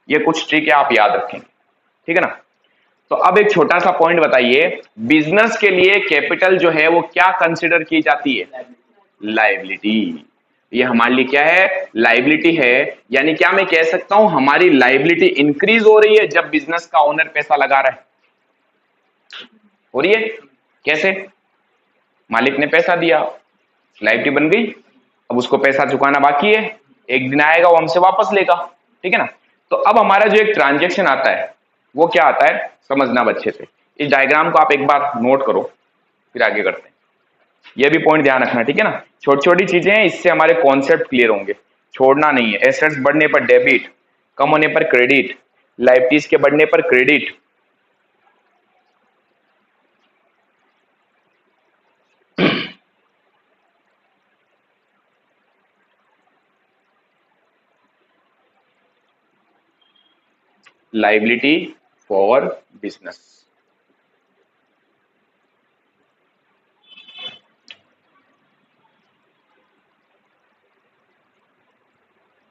ये कुछ ट्रिक है, आप याद रखेंगे, ठीक है ना। तो अब एक छोटा सा पॉइंट बताइए, बिजनेस के लिए कैपिटल जो है वो क्या कंसिडर की जाती है? लाइबिलिटी। ये हमारे लिए क्या है? लाइबिलिटी है। यानी क्या मैं कह सकता हूं हमारी लाइबिलिटी इंक्रीज हो रही है जब बिजनेस का ओनर पैसा लगा रहा है? हो रही है। कैसे? मालिक ने पैसा दिया, लाइबिलिटी बन गई, अब उसको पैसा चुकाना बाकी है, एक दिन आएगा वो हमसे वापस लेगा, ठीक है ना। तो अब हमारा जो एक ट्रांजेक्शन आता है वो क्या आता है, समझना अब अच्छे से। इस डायग्राम को आप एक बार नोट करो, फिर आगे करते हैं। ये भी पॉइंट ध्यान रखना, ठीक है ना। छोटी छोटी चीजें हैं, इससे हमारे कॉन्सेप्ट क्लियर होंगे, छोड़ना नहीं है। एसेट्स बढ़ने पर डेबिट, कम होने पर क्रेडिट, लाइबिलिटीज के बढ़ने पर credit. Liability for business.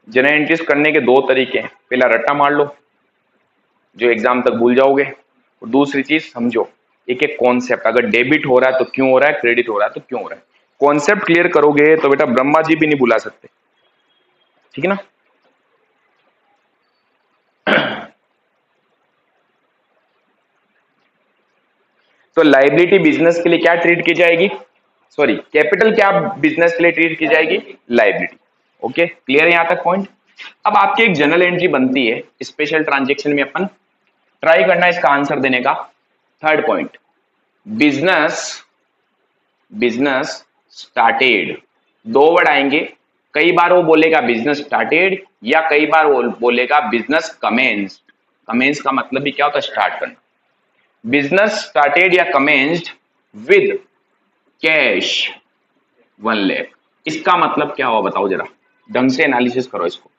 General entries करने के दो तरीके हैं। पहला रट्टा मार लो जो एग्जाम तक भूल जाओगे, और दूसरी चीज समझो एक एक कॉन्सेप्ट। अगर डेबिट हो रहा है तो क्यों हो रहा है, क्रेडिट हो रहा है तो क्यों हो रहा है। कॉन्सेप्ट क्लियर करोगे तो बेटा ब्रह्मा जी भी नहीं बुला सकते, ठीक है ना। तो लाइबिलिटी बिजनेस के लिए क्या ट्रीट की जाएगी? सॉरी, कैपिटल क्या बिजनेस के लिए ट्रीट की जाएगी? लाइबिलिटी। ओके, क्लियर है यहां तक पॉइंट। अब आपकी एक जनरल एंट्री बनती है स्पेशल ट्रांजेक्शन में, अपन ट्राई करना इसका आंसर देने का। Third point, business business started. दो वर्ड आएंगे, कई बार वो बोलेगा बिजनेस स्टार्टेड, या कई बार वो बोलेगा बिजनेस कमेंस्ड। कमेंस का मतलब भी क्या होता है? स्टार्ट करना। बिजनेस स्टार्टेड या कमेंस्ड विद कैश 1 लाख, इसका मतलब क्या हुआ बताओ जरा, ढंग से एनालिसिस करो इसको।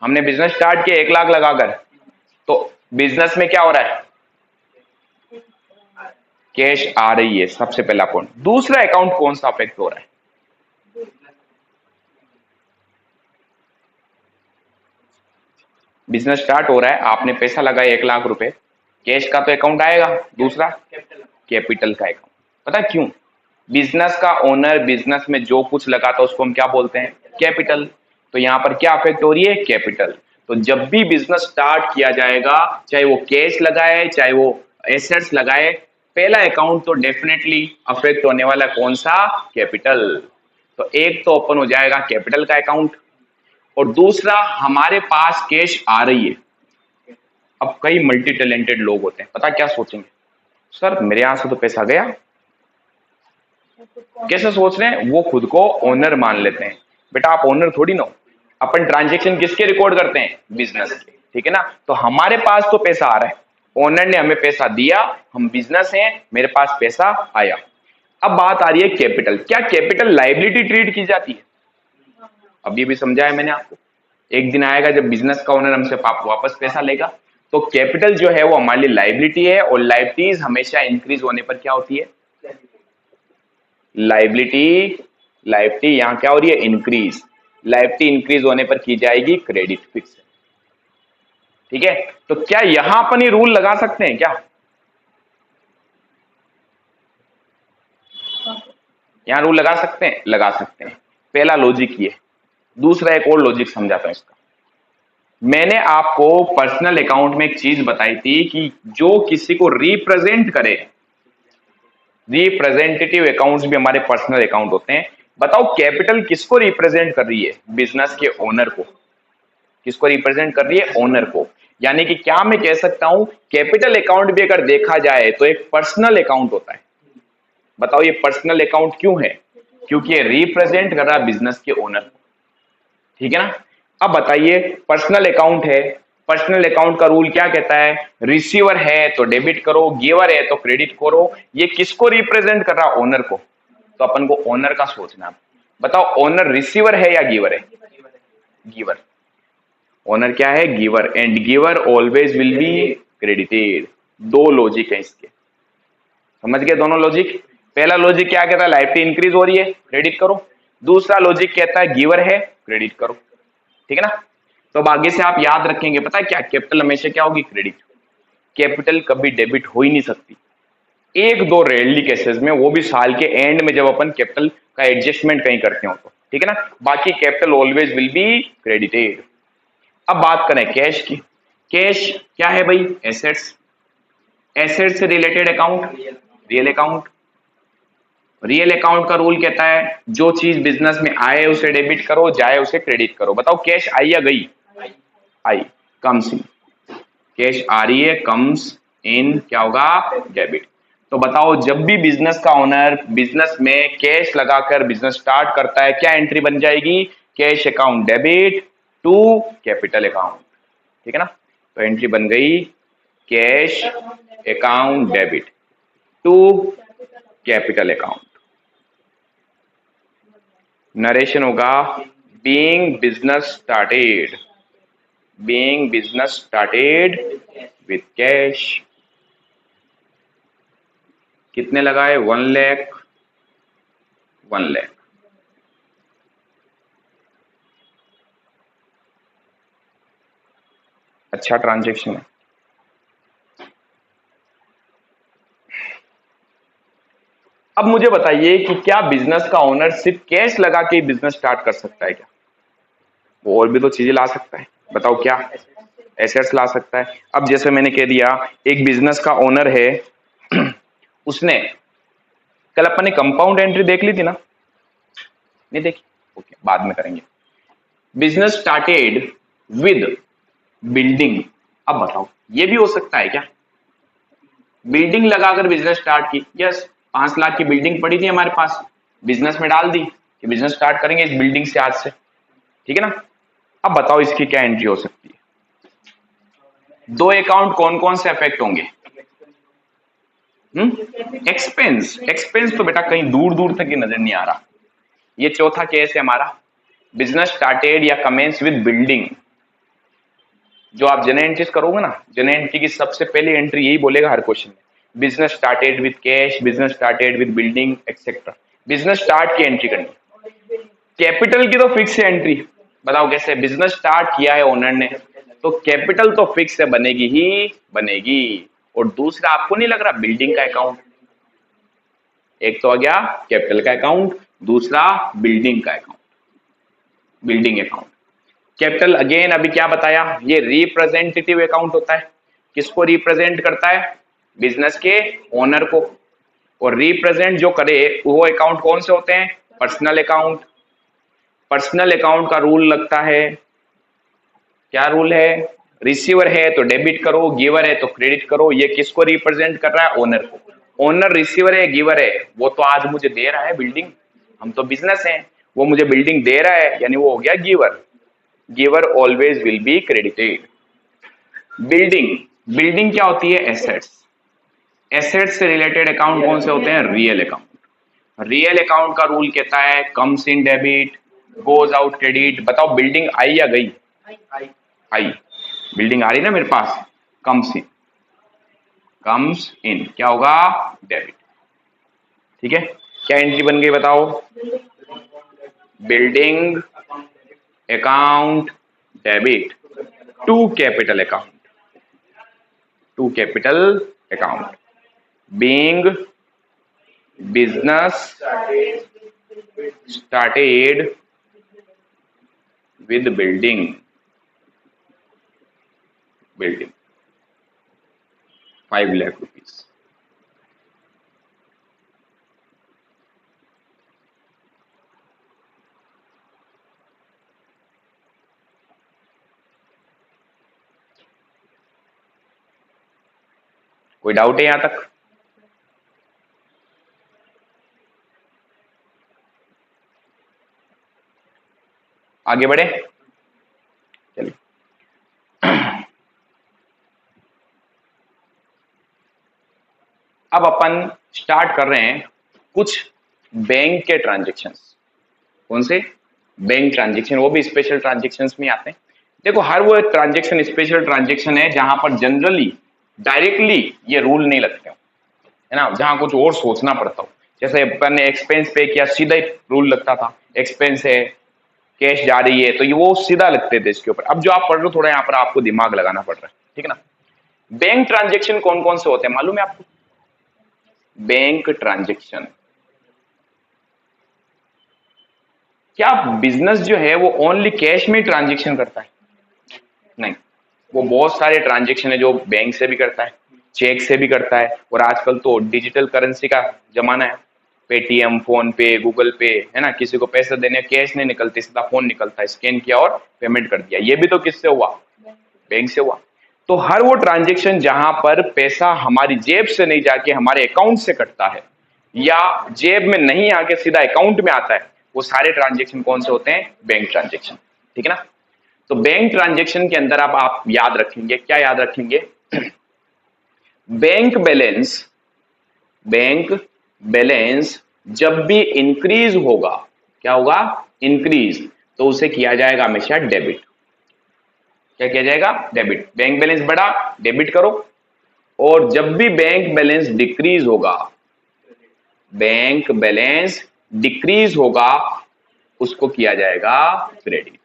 हमने बिजनेस स्टार्ट किया 1 लाख लगाकर, तो बिजनेस में क्या हो रहा है, कैश आ रही है, सबसे पहला पॉइंट। दूसरा अकाउंट कौन सा अफेक्ट हो रहा है, बिजनेस स्टार्ट हो रहा है, आपने पैसा लगाया 1 लाख रुपए, कैश का तो अकाउंट आएगा, दूसरा कैपिटल का अकाउंट। पता है क्यों, बिजनेस का ओनर बिजनेस में जो कुछ लगाता है उसको हम क्या बोलते हैं, कैपिटल। तो यहां पर क्या अफेक्ट हो रही है, कैपिटल। तो जब भी बिजनेस स्टार्ट किया जाएगा, चाहे वो कैश लगाए चाहे वो एसेट्स लगाए, पहला अकाउंट तो डेफिनेटली अफेक्ट होने वाला कौन सा, कैपिटल। तो एक तो ओपन हो जाएगा कैपिटल का अकाउंट, और दूसरा हमारे पास कैश आ रही है। अब कई मल्टी टैलेंटेड लोग होते हैं, पता क्या सोचेंगे, सर मेरे यहां से तो पैसा गया। कैसे सोच रहे हैं, वो खुद को ओनर मान लेते हैं। बेटा आप ओनर थोड़ी ना हो, अपन ट्रांजेक्शन किसके रिकॉर्ड करते हैं, बिजनेस के, ठीक है ना। तो हमारे पास तो पैसा आ रहा है, ओनर ने हमें पैसा दिया, हम बिजनेस हैं, मेरे पास पैसा आया। अब बात आ रही है कैपिटल, क्या कैपिटल लाइबिलिटी ट्रीट की जाती है, अब ये भी समझाया मैंने आपको। एक दिन आएगा जब बिजनेस का ओनर हमसे वापस पैसा लेगा, तो कैपिटल जो है वो हमारे लिए लाइबिलिटी है, और लाइबिलिटीज हमेशा इंक्रीज होने पर क्या होती है, लाइबिलिटी, लाइबिलिटी यहां क्या हो रही है, इंक्रीज। लाइबिलिटी इंक्रीज होने पर की जाएगी क्रेडिट फिक्स, ठीक है। तो क्या यहां अपन ये रूल लगा सकते हैं क्या, यहां रूल लगा सकते हैं, लगा सकते हैं। पहला लॉजिक ये, दूसरा एक और लॉजिक समझाता हूं इसका। मैंने आपको पर्सनल अकाउंट में एक चीज बताई थी कि जो किसी को रिप्रेजेंट करे, रिप्रेजेंटेटिव अकाउंट्स भी हमारे पर्सनल अकाउंट होते हैं। बताओ कैपिटल किसको रिप्रेजेंट कर रही है, बिजनेस के ओनर को। किसको रिप्रेजेंट कर रही है, ओनर को। यानी कि क्या मैं कह सकता हूं, कैपिटल अकाउंट भी अगर देखा जाए तो एक पर्सनल अकाउंट होता है। बताओ ये पर्सनल अकाउंट क्यों है, क्योंकि ये रिप्रेजेंट कर रहा है बिजनेस के ओनर को, ठीक है ना। अब बताइए पर्सनल अकाउंट है, पर्सनल अकाउंट का रूल क्या कहता है, रिसीवर है तो डेबिट करो, गिवर है तो क्रेडिट करो। ये किसको रिप्रेजेंट कर रहा है, ओनर को। तो अपन को ओनर का सोचना। बताओ ओनर रिसीवर है या गिवर है, गिवर। ओनर क्या है, giver, and giver always will be credited. दो लॉजिक है इसके, समझ गए दोनों लॉजिक। पहला लॉजिक क्या कहता है, लाइबिलिटी इंक्रीज हो रही है, क्रेडिट करो। दूसरा लॉजिक कहता है गिवर है, क्रेडिट करो, ठीक है ना। तो अब आगे से आप याद रखेंगे, पता है क्या, कैपिटल हमेशा क्या होगी, क्रेडिट। कैपिटल कभी डेबिट हो ही नहीं सकती, एक दो रेयरली केसेस में, वो भी साल के एंड में जब अपन कैपिटल का एडजस्टमेंट कहीं करते हो तो, ठीक है ना। बाकी capital always will be credited. अब बात करें कैश की। कैश क्या है भाई, एसेट्स, एसेट से related account, real account. Real account का रूल कहता है जो चीज बिजनेस में आए उसे डेबिट करो, जाए उसे क्रेडिट करो। बताओ कैश आई या गई, आई, कम्स इन, कैश आ रही है, कम्स इन, क्या होगा, डेबिट। तो बताओ जब भी बिजनेस का ओनर बिजनेस में कैश लगाकर बिजनेस स्टार्ट करता है, क्या एंट्री बन जाएगी, cash account debit to capital account, ठीक है ना। तो एंट्री बन गई cash account debit to capital account. Narration होगा being business started, being business started with cash. कितने लगाए, 1 लाख, 1 लाख। अच्छा ट्रांजेक्शन है। अब मुझे बताइए कि क्या बिजनेस का ओनर सिर्फ कैश लगा के बिजनेस स्टार्ट कर सकता है क्या, वो और भी तो चीजें ला सकता है। बताओ क्या, एसेट्स ला सकता है। अब जैसे मैंने कह दिया एक बिजनेस का ओनर है उसने, कल अपन ने कंपाउंड एंट्री देख ली थी ना, नहीं देखी, ओके बाद में करेंगे। Business started with building. अब बताओ ये भी हो सकता है क्या, बिल्डिंग लगाकर बिजनेस स्टार्ट की, यस 5 लाख की बिल्डिंग पड़ी थी हमारे पास, बिजनेस में डाल दी कि बिजनेस स्टार्ट करेंगे इस बिल्डिंग से आज से, ठीक है ना। अब बताओ इसकी क्या एंट्री हो सकती है, दो अकाउंट कौन कौन से अफेक्ट होंगे? एक्सपेंस। एक्सपेंस तो बेटा कहीं दूर दूर तक ही नजर नहीं आ रहा। ये चौथा केस है हमारा, बिजनेस स्टार्टेड या कमेंस विद बिल्डिंग। जो आप जनरल एंट्रीज करोगे ना, जनरल एंट्री की सबसे पहली एंट्री यही बोलेगा हर क्वेश्चन में, business started with cash, business started with building etcetera. Business start की एंट्री करनी। कैपिटल की तो फिक्स है एंट्री, बताओ कैसे? बिजनेस स्टार्ट किया है ओनर ने, तो कैपिटल तो फिक्स है, बनेगी ही बनेगी। और दूसरा आपको नहीं लग रहा बिल्डिंग का अकाउंट, एक तो आ गया कैपिटल का अकाउंट, दूसरा बिल्डिंग का account, building account. Capital again अभी क्या बताया, ये रिप्रेजेंटेटिव अकाउंट होता है। किसको रिप्रेजेंट करता है? बिजनेस के ओनर को। और रिप्रेजेंट जो करे वो अकाउंट कौन से होते हैं? Personal account. पर्सनल अकाउंट का रूल लगता है, क्या रूल है? रिसीवर है तो डेबिट करो, गिवर है तो क्रेडिट करो। ये किसको रिप्रेजेंट कर रहा है? ओनर को। ओनर रिसीवर है, गिवर है, वो तो आज मुझे दे रहा है बिल्डिंग, हम तो बिजनेस हैं, वो मुझे बिल्डिंग दे रहा है, यानी वो हो गया giver. Giver always will be credited. Building, building क्या होती है? एसेट्स। एसेट्स से रिलेटेड अकाउंट कौन से होते हैं? Real account. रियल अकाउंट का रूल कहता है comes in debit, goes out credit. बताओ बिल्डिंग आई या गई? आई। बिल्डिंग आ रही ना मेरे पास, कम्स इन, कम्स इन क्या होगा? डेबिट। ठीक है, क्या एंट्री बन गई बताओ? Building account debit to capital account, to capital account, being business started with building, building 5 lakh rupees. कोई डाउट है यहां तक? आगे बढ़े, चलिए। अब अपन स्टार्ट कर रहे हैं कुछ बैंक के ट्रांजेक्शन्स। कौन से? बैंक ट्रांजेक्शन, वो भी स्पेशल ट्रांजेक्शन्स में आते हैं। देखो हर वो ट्रांजेक्शन स्पेशल ट्रांजेक्शन है जहां पर जनरली डायरेक्टली ये रूल नहीं लगते हो, है ना, जहां कुछ और सोचना पड़ता हो। जैसे अपन ने एक्सपेंस पे किया, सीधा ही रूल लगता था, एक्सपेंस है, कैश जा रही है, तो ये वो सीधा लगते थे इसके ऊपर। अब जो आप पढ़ रहे हो थोड़ा यहाँ पर आपको दिमाग लगाना पड़ रहा है, ठीक है ना। बैंक ट्रांजेक्शन कौन कौन से होते हैं मालूम है आपको? बैंक ट्रांजेक्शन, क्या बिजनेस जो है वो ओनली कैश में ट्रांजेक्शन करता है? नहीं, वो बहुत सारे ट्रांजेक्शन है जो बैंक से भी करता है, चेक से भी करता है, और आजकल तो डिजिटल करेंसी का जमाना है, पेटीएम, फोन पे, गूगल पे, है ना। किसी को पैसे देने कैश नहीं निकलते, सीधा फोन निकलता है, स्कैन किया और पेमेंट कर दिया। ये भी तो किससे हुआ? बैंक से हुआ। तो हर वो ट्रांजेक्शन जहां पर पैसा हमारी जेब से नहीं जाके हमारे अकाउंट से कटता है, या जेब में नहीं आके सीधा अकाउंट में आता है, वो सारे ट्रांजेक्शन कौन से होते हैं? बैंक ट्रांजेक्शन, ठीक है ना। तो बैंक ट्रांजेक्शन के अंदर अब आप याद रखेंगे, क्या याद रखेंगे? बैंक बैलेंस, बैंक बैलेंस जब भी इंक्रीज होगा, क्या होगा? इंक्रीज, तो उसे किया जाएगा हमेशा डेबिट। क्या किया जाएगा? डेबिट। बैंक बैलेंस बढ़ा, डेबिट करो। और जब भी बैंक बैलेंस डिक्रीज होगा, बैंक बैलेंस डिक्रीज होगा, उसको किया जाएगा क्रेडिट।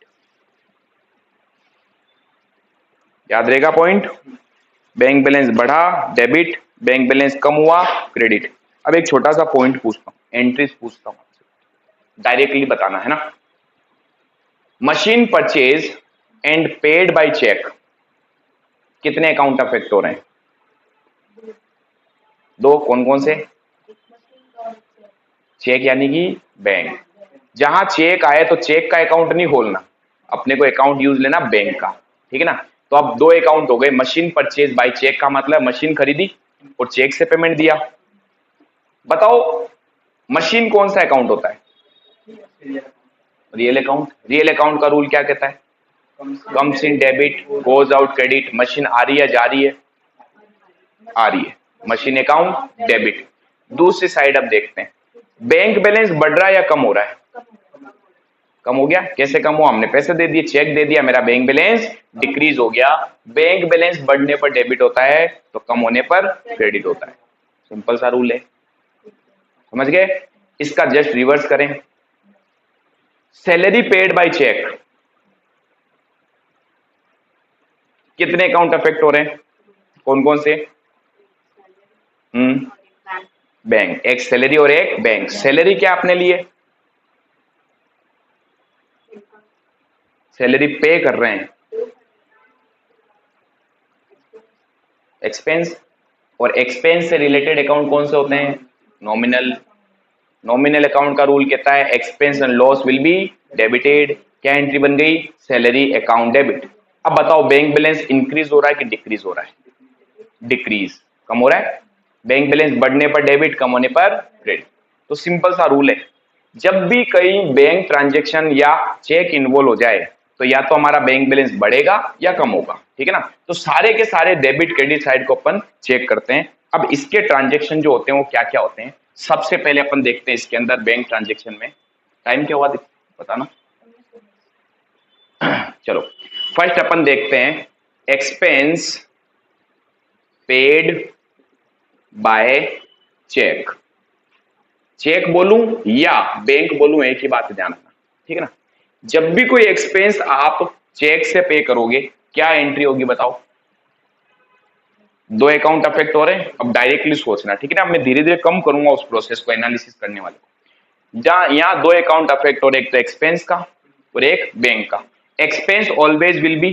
याद रहेगा पॉइंट? बैंक बैलेंस बढ़ा, डेबिट, बैंक बैलेंस कम हुआ, क्रेडिट। अब एक छोटा सा पॉइंट पूछता हूं, एंट्रीज पूछता हूं आपसे, डायरेक्टली बताना है ना। Machine purchase and paid by cheque, कितने अकाउंट अफेक्ट हो रहे हैं? दो, कौन कौन से? चेक यानी कि बैंक। जहां चेक आए तो चेक का अकाउंट नहीं खोलना, अपने को अकाउंट यूज लेना बैंक का, ठीक है ना। तो अब दो अकाउंट हो गए, मशीन परचेज बाय चेक का मतलब मशीन खरीदी और चेक से पेमेंट दिया। बताओ मशीन कौन सा अकाउंट होता है? Real account. रियल अकाउंट का रूल क्या कहता है? Comes in debit, goes out credit, machine आ रही है जा रही है, आ रही है, मशीन अकाउंट डेबिट। दूसरी साइड अब देखते हैं, बैंक बैलेंस बढ़ रहा है या कम हो रहा है? कम हो गया। कैसे कम हुआ? हमने पैसे दे दिए, चेक दे दिया, मेरा बैंक बैलेंस डिक्रीज हो गया। बैंक बैलेंस बढ़ने पर डेबिट होता है, तो कम होने पर क्रेडिट होता है। सिंपल सा रूल है, समझ गए? इसका जस्ट रिवर्स करें, सैलरी पेड बाय चेक, कितने अकाउंट अफेक्ट हो रहे हैं? कौन कौन से? बैंक, एक सैलरी और एक बैंक। सैलरी क्या आपने लिए? सैलरी पे कर रहे हैं, एक्सपेंस। और एक्सपेंस से रिलेटेड अकाउंट कौन से होते हैं? नॉमिनल। नॉमिनल अकाउंट का रूल कहता है expense and loss will be debited. क्या एंट्री बन गई? Salary account debit. अब बताओ बैंक बैलेंस इंक्रीज हो रहा है कि डिक्रीज हो रहा है? डिक्रीज, कम हो रहा है। बैंक बैलेंस बढ़ने पर डेबिट, कम होने पर क्रेडिट। तो सिंपल सा रूल है, जब भी कहीं बैंक ट्रांजेक्शन या चेक इन्वॉल्व हो जाए तो या तो हमारा बैंक बैलेंस बढ़ेगा या कम होगा, ठीक है ना? तो सारे के सारे डेबिट क्रेडिट साइड को अपन चेक करते हैं। अब इसके ट्रांजेक्शन जो होते हैं वो क्या क्या होते हैं, सबसे पहले अपन देखते हैं इसके अंदर बैंक ट्रांजेक्शन में। टाइम क्या हुआ बताना? चलो, फर्स्ट अपन देखते हैं expense paid by cheque. Cheque बोलूं या बैंक बोलूं, एक ही बात ध्यान रखना, ठीक है ना? जब भी कोई एक्सपेंस आप चेक से पे करोगे, क्या एंट्री होगी बताओ? दो अकाउंट अफेक्ट हो रहे हैं। अब डायरेक्टली सोचना, ठीक है ना? मैं धीरे धीरे कम करूंगा उस प्रोसेस को एनालिसिस करने वाले को। जहां यहां दो अकाउंट अफेक्ट हो रहे, एक तो एक्सपेंस का और एक बैंक का। Expense always will B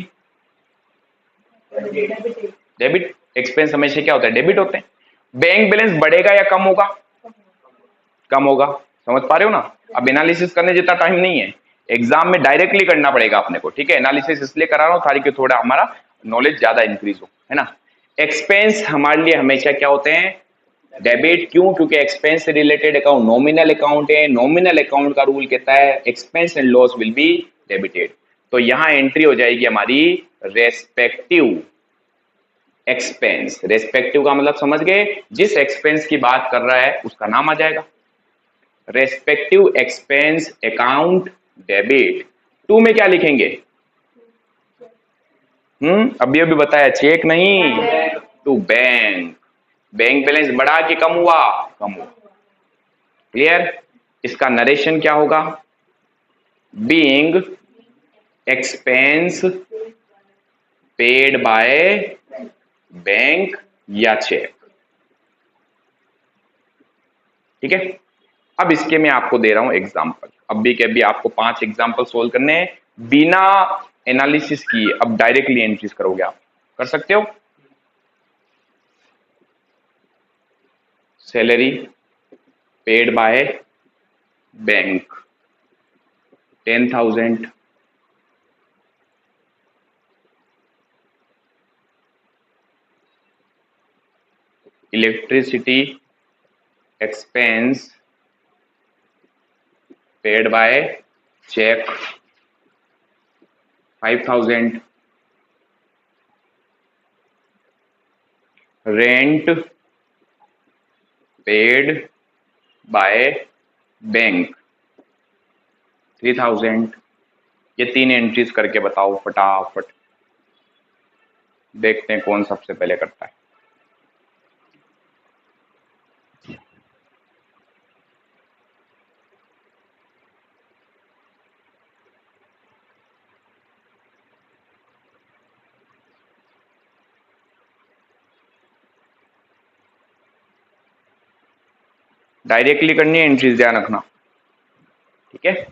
debit. Expense हमेशा क्या होता है? डेबिट होते हैं। बैंक बैलेंस बढ़ेगा या कम होगा? कम होगा। समझ पा रहे हो ना? अब एनालिसिस करने जितना टाइम नहीं है, एग्जाम में डायरेक्टली करना पड़ेगा अपने को, ठीक है? एनालिसिस इसलिए करा रहा हूं ताकि थोड़ा हमारा नॉलेज ज्यादा इंक्रीज हो, है ना? एक्सपेंस हमारे लिए हमेशा क्या होते हैं? डेबिट। क्यों? क्योंकि एक्सपेंस से रिलेटेड अकाउंट नॉमिनल अकाउंट है। नॉमिनल अकाउंट का रूल कहता है expense and loss will be debited. तो यहां एंट्री हो जाएगी हमारी रेस्पेक्टिव एक्सपेंस। रेस्पेक्टिव का मतलब समझ गए? जिस एक्सपेंस की बात कर रहा है उसका नाम आ जाएगा respective expense account debit. To में क्या लिखेंगे? अभी अभी बताया, चेक नहीं, टू बैंक। बैंक बैलेंस बढ़ा कि कम हुआ? कम हुआ। क्लियर? इसका नरेशन क्या होगा? Being expense paid by bank या चेक, ठीक है? अब इसके मैं आपको दे रहा हूं एग्जांपल। अभी के अभी आपको 5 एग्जांपल सोल्व करने हैं बिना एनालिसिस किए। अब डायरेक्टली एंट्रीज करोगे आप, कर सकते हो। Salary paid by bank 10,000, electricity expense paid by cheque 5,000, rent paid by bank 3,000। ये 3 एंट्रीज करके बताओ फटाफट, देखते हैं कौन सबसे पहले करता है। डायरेक्टली करनी है एंट्रीज, ध्यान रखना, ठीक है?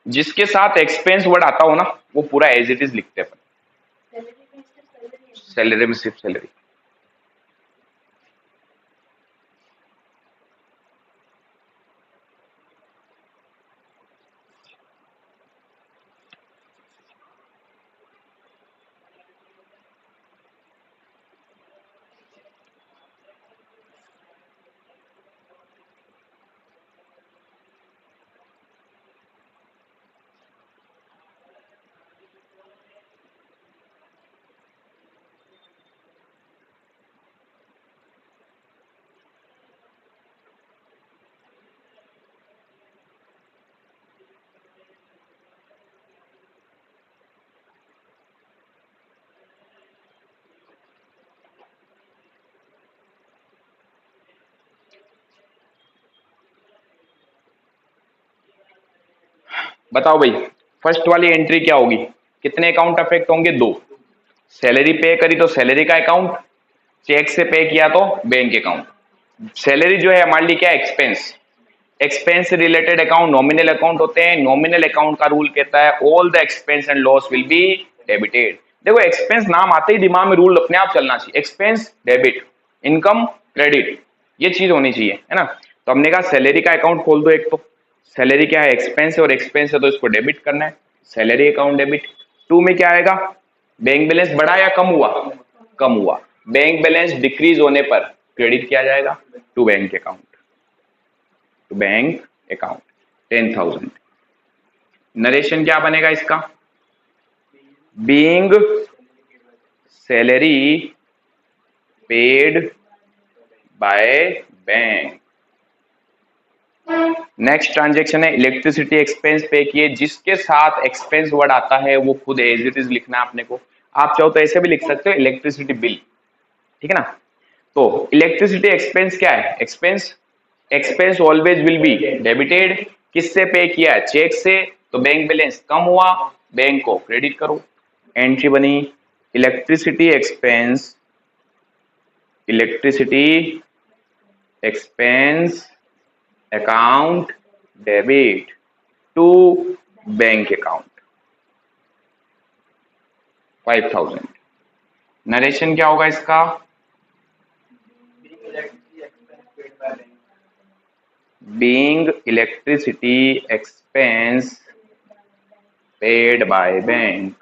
जिसके साथ एक्सपेंस वर्ड आता हो ना, वो पूरा एज इट इज लिखते हैं। सैलरी में सिर्फ सैलरी। बताओ भाई, फर्स्ट वाली एंट्री क्या होगी, कितने अकाउंट अफेक्ट होंगे, 2। सैलरी पे करी तो सैलरी का अकाउंट, चेक से पे किया तो बैंक अकाउंट। सैलरी जो है हमारे लिए क्या है, एक्सपेंस। एक्सपेंस से रिलेटेड अकाउंट नॉमिनल अकाउंट होते हैं। नॉमिनल अकाउंट का रूल कहता है all the expense and loss will be debited. देखो एक्सपेंस नाम आते ही दिमाग में रूल अपने आप चलना चाहिए, एक्सपेंस डेबिट, इनकम क्रेडिट, ये चीज होनी चाहिए, है ना। तो हमने कहा सैलरी का अकाउंट खोल दो एक, तो सैलरी क्या है, एक्सपेंस है, और एक्सपेंस है तो इसको डेबिट करना है, सैलरी अकाउंट डेबिट। 2 में क्या आएगा, बैंक बैलेंस बढ़ा या कम हुआ, कम हुआ, बैंक बैलेंस डिक्रीज होने पर क्रेडिट किया जाएगा to bank account, to bank account 10,000। Narration क्या बनेगा इसका, being salary paid by bank. Next transaction है इलेक्ट्रिसिटी एक्सपेंस पे किए, जिसके साथ एक्सपेंस वर्ड आता है वो खुद एज इट इज लिखना है अपने को। आप चाहो तो ऐसे भी लिख सकते हो इलेक्ट्रिसिटी बिल, ठीक है ना। तो इलेक्ट्रिसिटी एक्सपेंस क्या है, expense, expense always will be debited. किससे पे किया है, चेक से, तो बैंक बैलेंस कम हुआ, बैंक को क्रेडिट करो। एंट्री बनी electricity expense, electricity expense account debit to bank account 5,000। Narration क्या होगा इसका, being electricity expense paid by bank,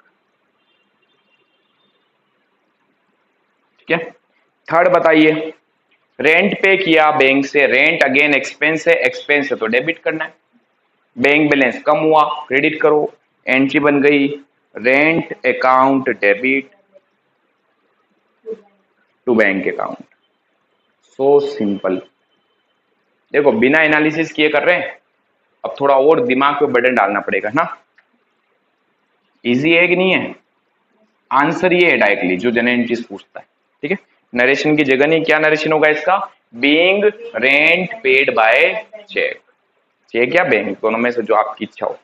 ठीक है। थर्ड बताइए, रेंट पे किया बैंक से, रेंट अगेन एक्सपेंस है, एक्सपेंस है तो डेबिट करना है, बैंक बैलेंस कम हुआ, क्रेडिट करो। एंट्री बन गई rent account debit to bank account. So simple. देखो बिना एनालिसिस किए कर रहे हैं, अब थोड़ा और दिमाग पे बटन डालना पड़ेगा ना। इजी है कि नहीं है, आंसर ये है डायरेक्टली जो जनरल एंट्रीज पूछता है, ठीक है। नरेशन की जगह नहीं, क्या नरेशन होगा इसका, being rent paid by cheque, cheque या बैंक दोनों में से जो आपकी इच्छा हो।